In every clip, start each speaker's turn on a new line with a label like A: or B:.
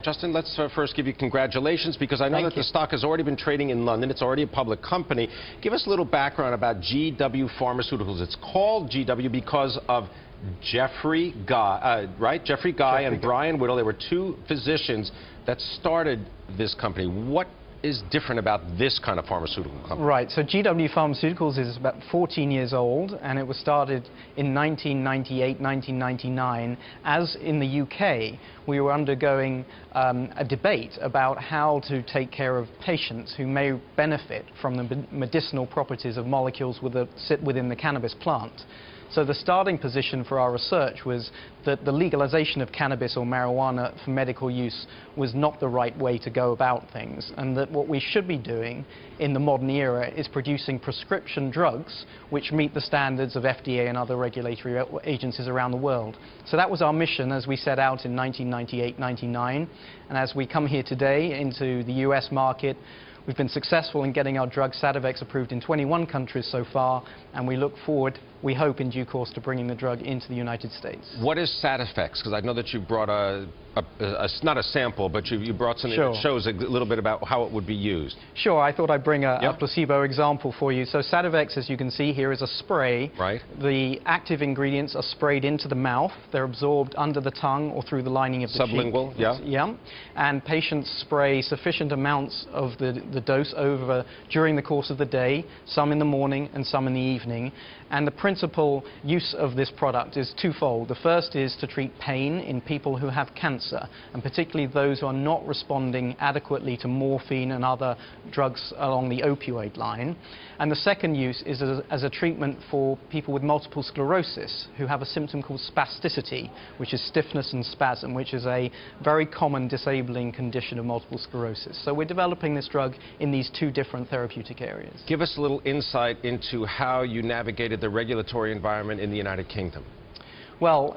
A: Justin, let's first give you congratulations, because I know that the stock has already been trading in London. It's already a public company. Give us a little background about GW Pharmaceuticals. It's called GW because of Jeffrey Guy, right? Jeffrey Guy and Brian Whittle. They were two physicians that started this company. What is different about this kind of pharmaceutical company?
B: Right, so GW Pharmaceuticals is about 14 years old, and it was started in 1998, 1999. As in the UK, we were undergoing a debate about how to take care of patients who may benefit from the medicinal properties of molecules that sit within the cannabis plant. So the starting position for our research was that the legalization of cannabis or marijuana for medical use was not the right way to go about things, and that what we should be doing in the modern era is producing prescription drugs which meet the standards of FDA and other regulatory agencies around the world. So that was our mission as we set out in 1998-99, and as we come here today into the US market, we've been successful in getting our drug Sativex approved in 21 countries so far, and we look forward, we hope in due course, to bringing the drug into the United States.
A: What is Sativex? Because I know that you brought not a sample, but you brought something that shows a little bit about how it would be used.
B: Sure, I thought I'd bring a placebo example for you. So Sativex, as you can see here, is a spray.
A: Right.
B: The active ingredients are sprayed into the mouth. They're absorbed under the tongue or through the lining of the
A: sublingual,
B: cheek. Yeah. And patients spray sufficient amounts of the dose over during the course of the day, some in the morning and some in the evening. And the principal use of this product is twofold. The first is to treat pain in people who have cancer, and particularly those who are not responding adequately to morphine and other drugs along the opioid line. And the second use is as a treatment for people with multiple sclerosis who have a symptom called spasticity, which is stiffness and spasm, which is a very common disabling condition of multiple sclerosis. So we're developing this drug in these two different therapeutic areas.
A: Give us a little insight into how you navigated the regulatory environment in the United Kingdom.
B: Well,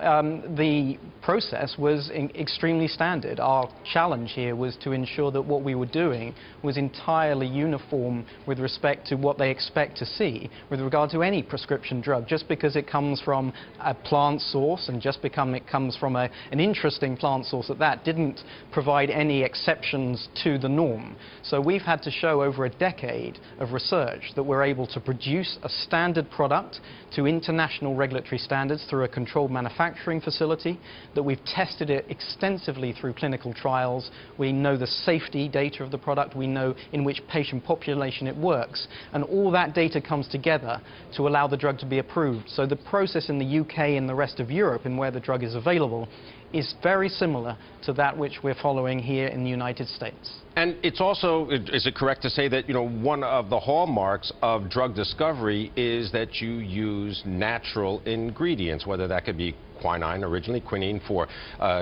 B: the process was extremely standard. Our challenge here was to ensure that what we were doing was entirely uniform with respect to what they expect to see with regard to any prescription drug. Just because it comes from a plant source and just because it comes from an interesting plant source at that, didn't provide any exceptions to the norm. So we've had to show over a decade of research that we're able to produce a standard product to international regulatory standards through a controlled manufacturing facility, that we've tested it extensively through clinical trials. We know the safety data of the product, we know in which patient population it works, and all that data comes together to allow the drug to be approved. So the process in the UK and the rest of Europe, and where the drug is available, is very similar to that which we're following here in the United States.
A: And it's also, is it correct to say that, you know, one of the hallmarks of drug discovery is that you use natural ingredients, whether that could be quinine, originally quinine for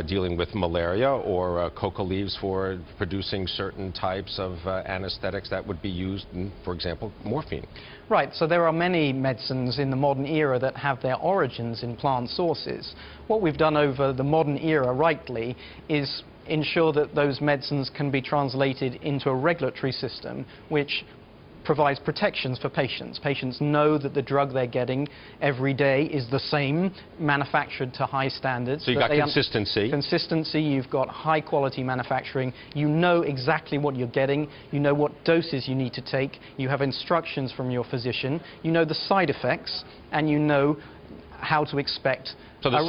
A: dealing with malaria, or coca leaves for producing certain types of anesthetics that would be used in, for example, morphine.
B: Right, so there are many medicines in the modern era that have their origins in plant sources. What we've done over the modern era, rightly, is ensure that those medicines can be translated into a regulatory system which provides protections for patients. Patients know that the drug they're getting every day is the same, manufactured to high standards.
A: So you've got consistency.
B: Consistency, you've got high quality manufacturing, you know exactly what you're getting, you know what doses you need to take, you have instructions from your physician, you know the side effects, and you know how to expect
A: so there's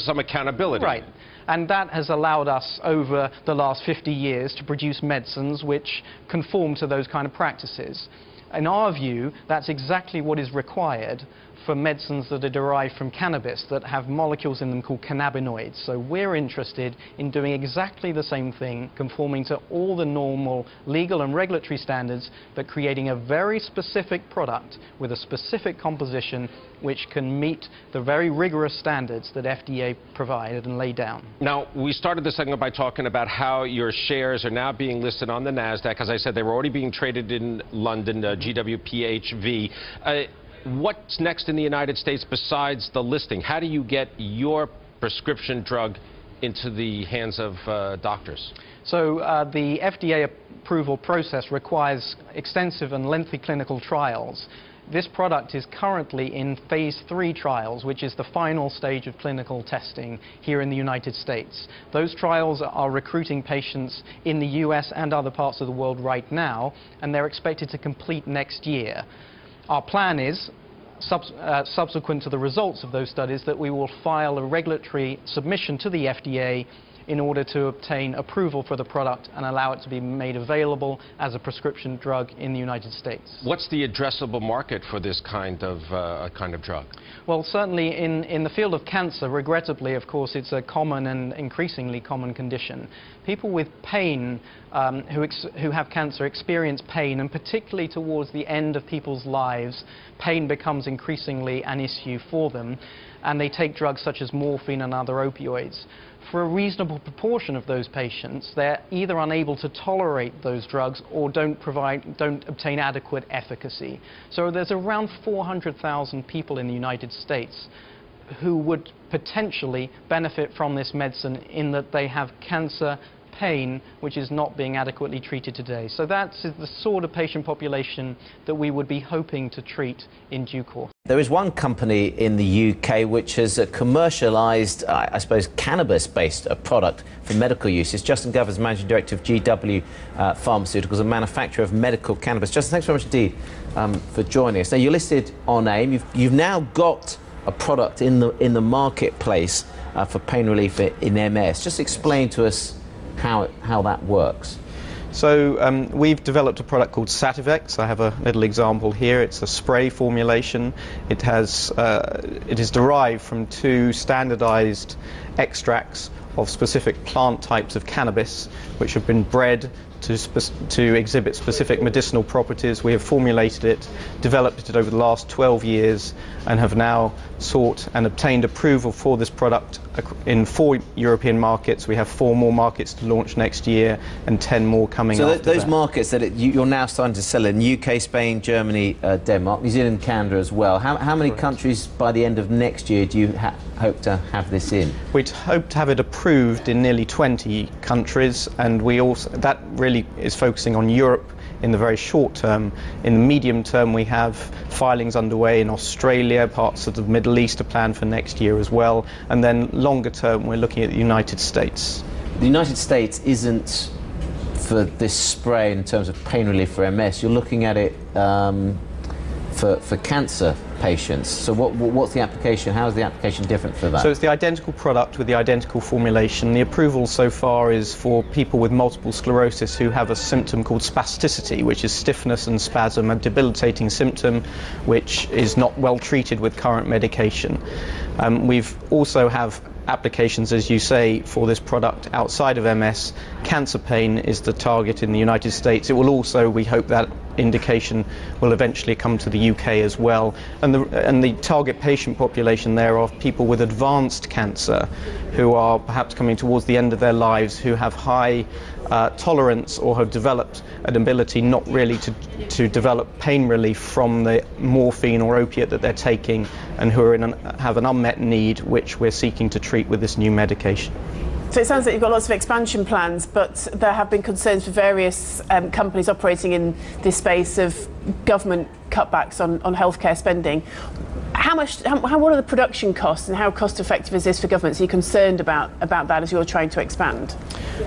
A: some accountability.
B: Right. And that has allowed us over the last 50 years to produce medicines which conform to those kind of practices. In our view, that's exactly what is required for medicines that are derived from cannabis that have molecules in them called cannabinoids. So we're interested in doing exactly the same thing, conforming to all the normal legal and regulatory standards, but creating a very specific product with a specific composition which can meet the very rigorous standards that FDA provided and laid down.
A: Now, we started this segment by talking about how your shares are now being listed on the NASDAQ. As I said, they were already being traded in London, GWPHV. What's next in the United States besides the listing? How do you get your prescription drug into the hands of doctors?
B: So the FDA approval process requires extensive and lengthy clinical trials. This product is currently in phase 3 trials, which is the final stage of clinical testing here in the United States. Those trials are recruiting patients in the US and other parts of the world right now, and they're expected to complete next year. Our plan is, subsequent to the results of those studies, that we will file a regulatory submission to the FDA in order to obtain approval for the product and allow it to be made available as a prescription drug in the United States.
A: What's the addressable market for this kind of drug?
B: Well, certainly in the field of cancer, regrettably, of course, it's a common and increasingly common condition. People with pain who have cancer experience pain, and particularly towards the end of people's lives, pain becomes increasingly an issue for them, and they take drugs such as morphine and other opioids. For a reasonable proportion of those patients, they're either unable to tolerate those drugs or don't obtain adequate efficacy. So there's around 400,000 people in the United States who would potentially benefit from this medicine in that they have cancer pain which is not being adequately treated today. So that's the sort of patient population that we would be hoping to treat in due course.
C: There is one company in the UK which has commercialised, I suppose, cannabis-based product for medical use. It's Justin Gover, Managing Director of GW Pharmaceuticals, a manufacturer of medical cannabis. Justin, thanks very much indeed for joining us. Now, you're listed on AIM. You've now got a product in the marketplace for pain relief in MS. Just explain to us how that works.
D: So we've developed a product called Sativex. I have a little example here. It's a spray formulation. It is derived from 2 standardized extracts of specific plant types of cannabis which have been bred to exhibit specific medicinal properties. We have formulated it, developed it over the last 12 years, and have now sought and obtained approval for this product in 4 European markets. We have 4 more markets to launch next year and 10 more coming after that.
C: So those markets that you're now starting to sell in, UK, Spain, Germany, Denmark, New Zealand, Canada as well. How many countries by the end of next year do you hope to have this in?
D: We'd hope to have it approved in nearly 20 countries, and that really is focusing on Europe in the very short term. In the medium term, we have filings underway in Australia, parts of the Middle East are planned for next year as well, and then longer term we're looking at the United States.
C: The United States isn't for this spray in terms of pain relief for MS. You're looking at it for cancer patients. So what's the application? How is the application different for that?
D: So it's the identical product with the identical formulation. The approval so far is for people with multiple sclerosis who have a symptom called spasticity, which is stiffness and spasm, a debilitating symptom which is not well treated with current medication. We've also have applications, as you say, for this product outside of MS. Cancer pain is the target in the United States. It will also, we hope, that indication will eventually come to the UK as well. And the target patient population there are people with advanced cancer who are perhaps coming towards the end of their lives, who have high tolerance or have developed an ability not really to develop pain relief from the morphine or opiate that they're taking, and who have an unmet need which we're seeking to treat with this new medication.
E: So it sounds like you've got lots of expansion plans, but there have been concerns for various companies operating in this space of government cutbacks on healthcare spending. What are the production costs, and how cost effective is this for governments? Are you concerned about that as you're trying to expand?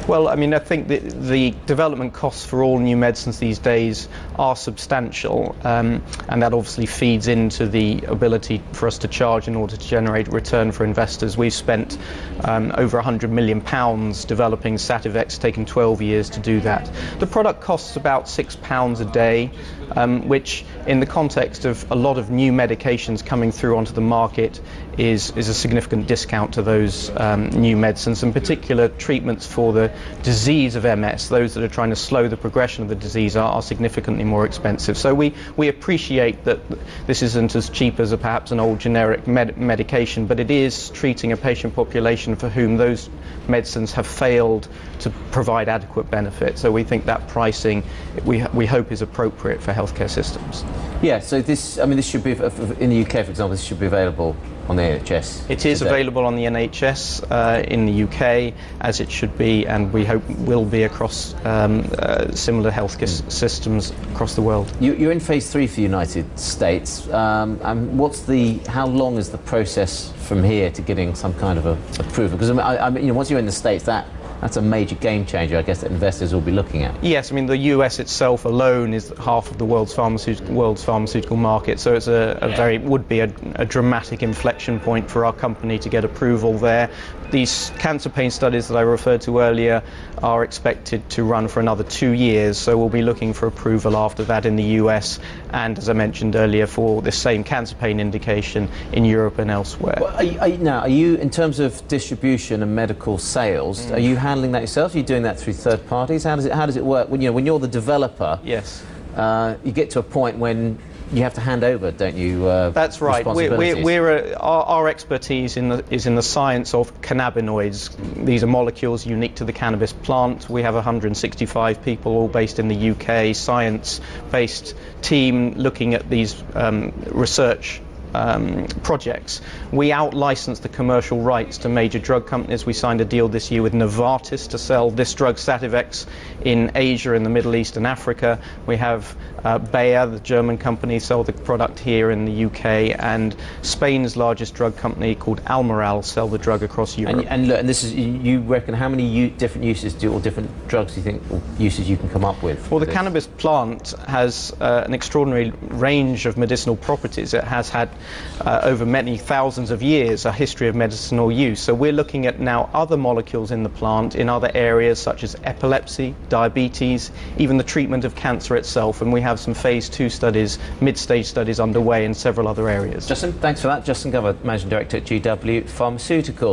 D: Well, I mean, I think the development costs for all new medicines these days are substantial, and that obviously feeds into the ability for us to charge in order to generate return for investors. We've spent over £100 million developing Sativex, taken 12 years to do that. The product costs about £6 a day, which in the context of a lot of new medications coming through onto the market is a significant discount to those new medicines, in particular treatments for the disease of MS. Those that are trying to slow the progression of the disease are significantly more expensive. So we appreciate that this isn't as cheap as perhaps an old generic medication, but it is treating a patient population for whom those medicines have failed to provide adequate benefit. So we think that pricing, we hope, is appropriate for healthcare systems.
C: Yeah, so this should be, in the UK, for example, this should be available on the NHS.
D: It is available on the NHS in the UK, as it should be, and we hope will be across similar healthcare systems across the world.
C: You're in phase 3 for the United States. And how long is the process from here to getting some kind of approval? Because once you're in the States, that's a major game changer, I guess, that investors will be looking at.
D: Yes, I mean, the US itself alone is half of the world's pharmaceutical market, so it's would be a dramatic inflection point for our company to get approval there. These cancer pain studies that I referred to earlier are expected to run for another 2 years, so we'll be looking for approval after that in the US, and as I mentioned earlier, for the same cancer pain indication in Europe and elsewhere.
C: Well, are you, in terms of distribution and medical sales, are you handling that yourself? Are you doing that through third parties? How does it work? When you're the developer,
D: yes,
C: you get to a point when you have to hand over, don't you?
D: That's right. Our expertise is in the science of cannabinoids. These are molecules unique to the cannabis plant. We have 165 people, all based in the UK, science-based team looking at these research projects. We out-license the commercial rights to major drug companies. We signed a deal this year with Novartis to sell this drug Sativex in Asia, in the Middle East and Africa. We have Bayer, the German company, sell the product here in the UK, and Spain's largest drug company called Almiral sell the drug across Europe.
C: And look, and this is, you reckon, how many different uses or different drugs do you think, or uses you can come up with?
D: Well, the cannabis plant has an extraordinary range of medicinal properties. It has had over many thousands of years a history of medicinal use. So we're looking at now other molecules in the plant in other areas such as epilepsy, diabetes, even the treatment of cancer itself, and we have some phase 2 studies, mid-stage studies underway in several other areas.
C: Justin, thanks for that. Justin Gover, Managing Director at GW Pharmaceuticals.